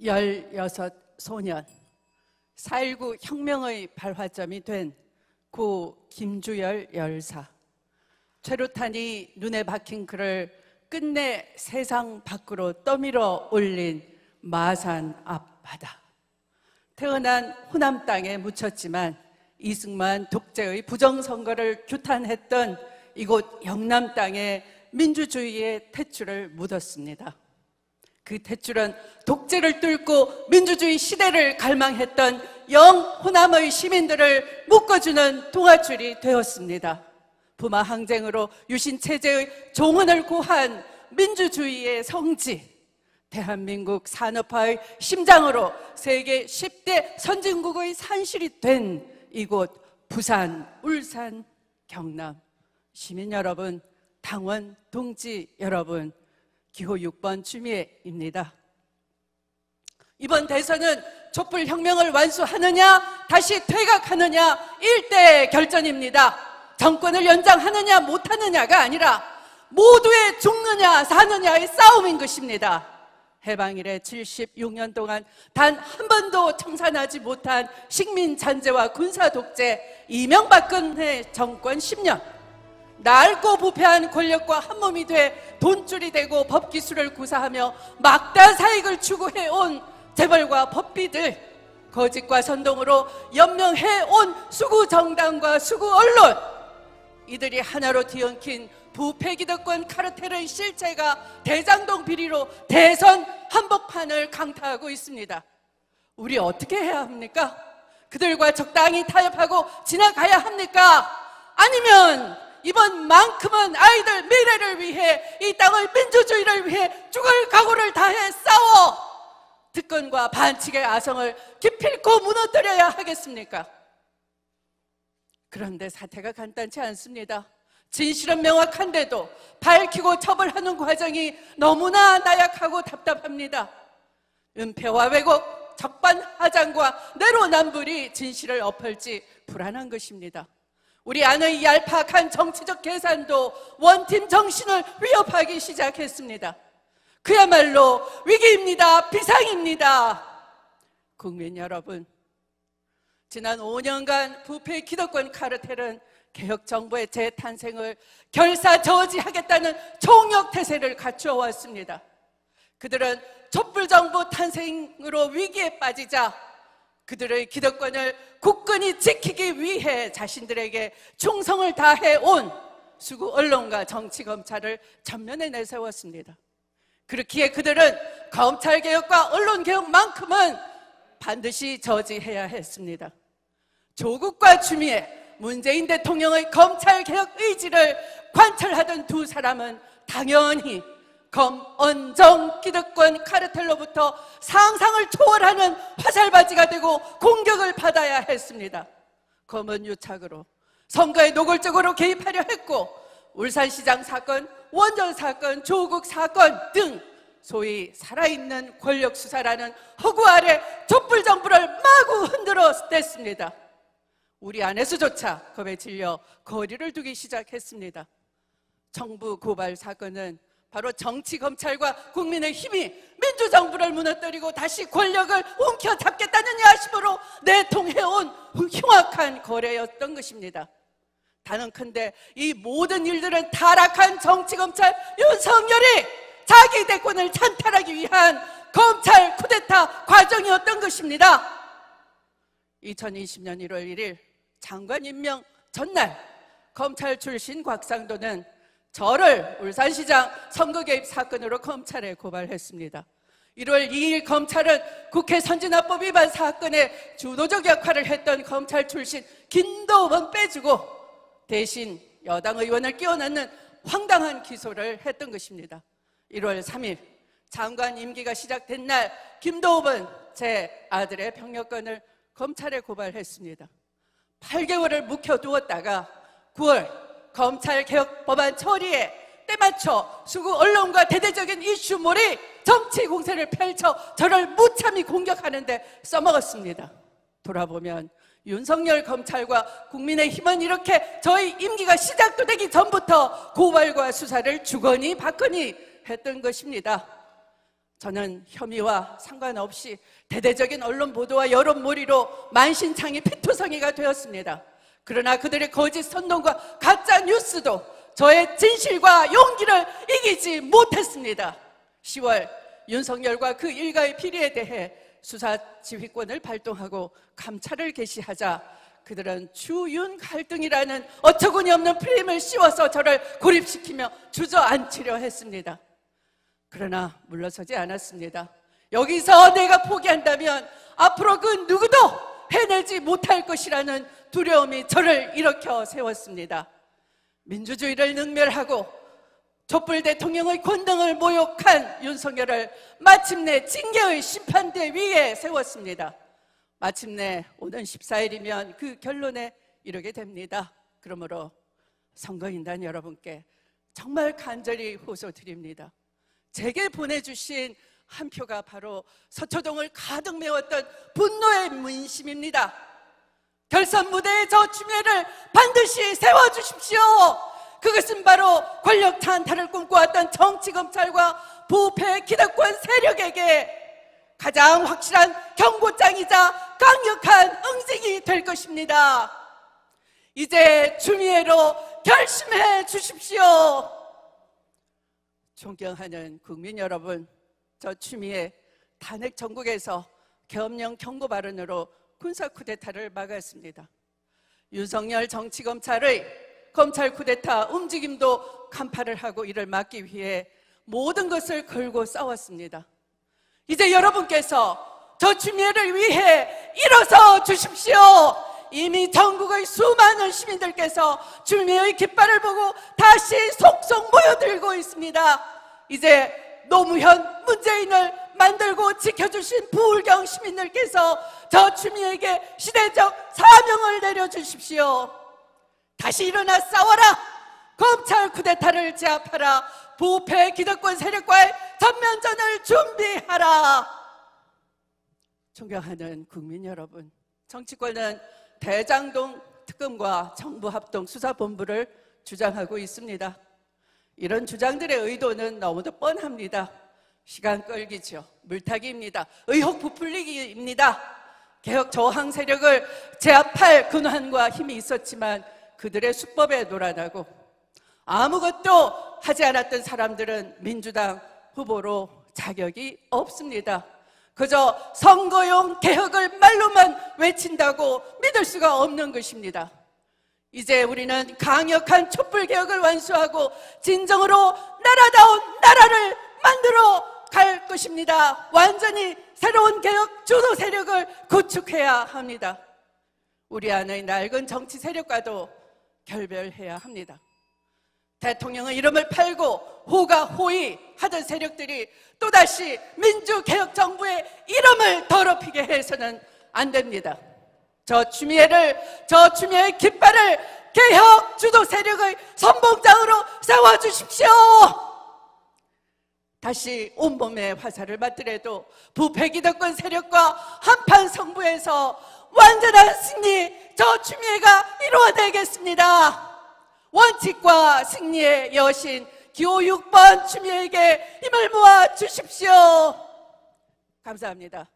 16 소년, 4.19 혁명의 발화점이 된 고 김주열 열사. 최루탄이 눈에 박힌 그를 끝내 세상 밖으로 떠밀어 올린 마산 앞바다. 태어난 호남 땅에 묻혔지만 이승만 독재의 부정선거를 규탄했던 이곳 영남 땅에 민주주의의 탯줄을 묻었습니다. 그 탯줄은 독재를 뚫고 민주주의 시대를 갈망했던 영호남의 시민들을 묶어주는 동아줄이 되었습니다. 부마 항쟁으로 유신체제의 종언을 고한 민주주의의 성지, 대한민국 산업화의 심장으로 세계 10대 선진국의 산실이 된 이곳 부산, 울산, 경남. 시민 여러분, 당원, 동지 여러분, 기호 6번 추미애입니다. 이번 대선은 촛불혁명을 완수하느냐 다시 퇴각하느냐 일대 결전입니다. 정권을 연장하느냐 못하느냐가 아니라 모두의 죽느냐 사느냐의 싸움인 것입니다. 해방 이래 76년 동안 단 한 번도 청산하지 못한 식민 잔재와 군사 독재, 이명박근혜 정권 10년, 낡고 부패한 권력과 한몸이 돼 돈줄이 되고 법기술을 구사하며 막다 사익을 추구해온 재벌과 법비들, 거짓과 선동으로 연명해온 수구 정당과 수구 언론, 이들이 하나로 뒤엉킨 부패 기득권 카르텔의 실체가 대장동 비리로 대선 한복판을 강타하고 있습니다. 우리 어떻게 해야 합니까? 그들과 적당히 타협하고 지나가야 합니까? 아니면 이번만큼은 아이들 미래를 위해, 이 땅의 민주주의를 위해 죽을 각오를 다해 싸워 특권과 반칙의 아성을 기필코 무너뜨려야 하겠습니까? 그런데 사태가 간단치 않습니다. 진실은 명확한데도 밝히고 처벌하는 과정이 너무나 나약하고 답답합니다. 은폐와 왜곡, 적반하장과 내로남불이 진실을 엎을지 불안한 것입니다. 우리 안의 얄팍한 정치적 계산도 원팀 정신을 위협하기 시작했습니다. 그야말로 위기입니다. 비상입니다. 국민 여러분, 지난 5년간 부패 기득권 카르텔은 개혁정부의 재탄생을 결사 저지하겠다는 총력태세를 갖추어 왔습니다. 그들은 촛불정부 탄생으로 위기에 빠지자 그들의 기득권을 굳건히 지키기 위해 자신들에게 충성을 다해온 수구 언론과 정치 검찰을 전면에 내세웠습니다. 그렇기에 그들은 검찰개혁과 언론개혁만큼은 반드시 저지해야 했습니다. 조국과 추미애, 문재인 대통령의 검찰개혁 의지를 관철하던 두 사람은 당연히 검언정 기득권 카르텔로부터 상상을 초월하는 화살바지가 되고 공격을 받아야 했습니다. 검은 유착으로 선거에 노골적으로 개입하려 했고, 울산시장 사건, 원전 사건, 조국 사건 등 소위 살아있는 권력 수사라는 허구 아래 촛불 정부를 마구 흔들어 댔습니다. 우리 안에서조차 겁에 질려 거리를 두기 시작했습니다. 정부 고발 사건은 바로 정치 검찰과 국민의 힘이 민주정부를 무너뜨리고 다시 권력을 움켜잡겠다는 야심으로 내통해온 흉악한 거래였던 것입니다. 단언컨대 이 모든 일들은 타락한 정치검찰 윤석열이 자기 대권을 찬탈하기 위한 검찰 쿠데타 과정이었던 것입니다. 2020년 1월 1일 장관 임명 전날 검찰 출신 곽상도는 저를 울산시장 선거 개입 사건으로 검찰에 고발했습니다. 1월 2일 검찰은 국회 선진화법 위반 사건에 주도적 역할을 했던 검찰 출신 김도읍은 빼주고 대신 여당 의원을 끼워넣는 황당한 기소를 했던 것입니다. 1월 3일 장관 임기가 시작된 날 김도읍은 제 아들의 병역권을 검찰에 고발했습니다. 8개월을 묵혀두었다가 9월 검찰개혁 법안 처리에 때맞춰 수구 언론과 대대적인 이슈몰이 정치 공세를 펼쳐 저를 무참히 공격하는데 써먹었습니다. 돌아보면 윤석열 검찰과 국민의힘은 이렇게 저희 임기가 시작도 되기 전부터 고발과 수사를 주거니 받거니 했던 것입니다. 저는 혐의와 상관없이 대대적인 언론 보도와 여론몰이로 만신창이 피투성이가 되었습니다. 그러나 그들의 거짓 선동과 가짜 뉴스도 저의 진실과 용기를 이기지 못했습니다. 10월 윤석열과 그 일가의 비리에 대해 수사 지휘권을 발동하고 감찰을 개시하자 그들은 주윤 갈등이라는 어처구니 없는 프레임을 씌워서 저를 고립시키며 주저앉히려 했습니다. 그러나 물러서지 않았습니다. 여기서 내가 포기한다면 앞으로 그 누구도 해내지 못할 것이라는 두려움이 저를 일으켜 세웠습니다. 민주주의를 능멸하고 촛불 대통령의 권능을 모욕한 윤석열을 마침내 징계의 심판대 위에 세웠습니다. 마침내 오는 14일이면 그 결론에 이르게 됩니다. 그러므로 선거인단 여러분께 정말 간절히 호소드립니다. 제게 보내주신 한 표가 바로 서초동을 가득 메웠던 분노의 민심입니다. 결선 무대에 저 추미애를 반드시 세워주십시오. 그것은 바로 권력 탄탈을 꿈꿔왔던 정치검찰과 부패 기득권 세력에게 가장 확실한 경고장이자 강력한 응징이 될 것입니다. 이제 추미애로 결심해 주십시오. 존경하는 국민 여러분, 저 추미애 탄핵 전국에서 계엄령 경고 발언으로 군사 쿠데타를 막았습니다. 윤석열 정치검찰의 검찰 쿠데타 움직임도 간파를 하고 이를 막기 위해 모든 것을 걸고 싸웠습니다. 이제 여러분께서 저 추미애를 위해 일어서 주십시오. 이미 전국의 수많은 시민들께서 추미애의 깃발을 보고 다시 속속 모여들고 있습니다. 이제 노무현, 문재인을 만들고 지켜주신 부울경 시민들께서 저 추미애에게 시대적 사명을 내려주십시오. 다시 일어나 싸워라. 검찰 쿠데타를 제압하라. 부패 기득권 세력과의 전면전을 준비하라. 존경하는 국민 여러분, 정치권은 대장동 특검과 정부합동 수사본부를 주장하고 있습니다. 이런 주장들의 의도는 너무도 뻔합니다. 시간 끌기죠. 물타기입니다. 의혹 부풀리기입니다. 개혁 저항 세력을 제압할 근원과 힘이 있었지만 그들의 수법에 놀아나고 아무것도 하지 않았던 사람들은 민주당 후보로 자격이 없습니다. 그저 선거용 개혁을 말로만 외친다고 믿을 수가 없는 것입니다. 이제 우리는 강력한 촛불개혁을 완수하고 진정으로 나라다운 나라를 만들어 갈 것입니다. 완전히 새로운 개혁 주도 세력을 구축해야 합니다. 우리 안의 낡은 정치 세력과도 결별해야 합니다. 대통령의 이름을 팔고 호가호위 하던 세력들이 또다시 민주개혁정부의 이름을 더럽히게 해서는 안 됩니다. 저 추미애의 깃발을 개혁 주도 세력의 선봉장으로 세워주십시오. 다시 온몸에 화살을 맞더라도 부패 기득권 세력과 한판 승부에서 완전한 승리, 저 추미애가 이루어내겠습니다. 원칙과 승리의 여신 기호 6번 추미애에게 힘을 모아 주십시오. 감사합니다.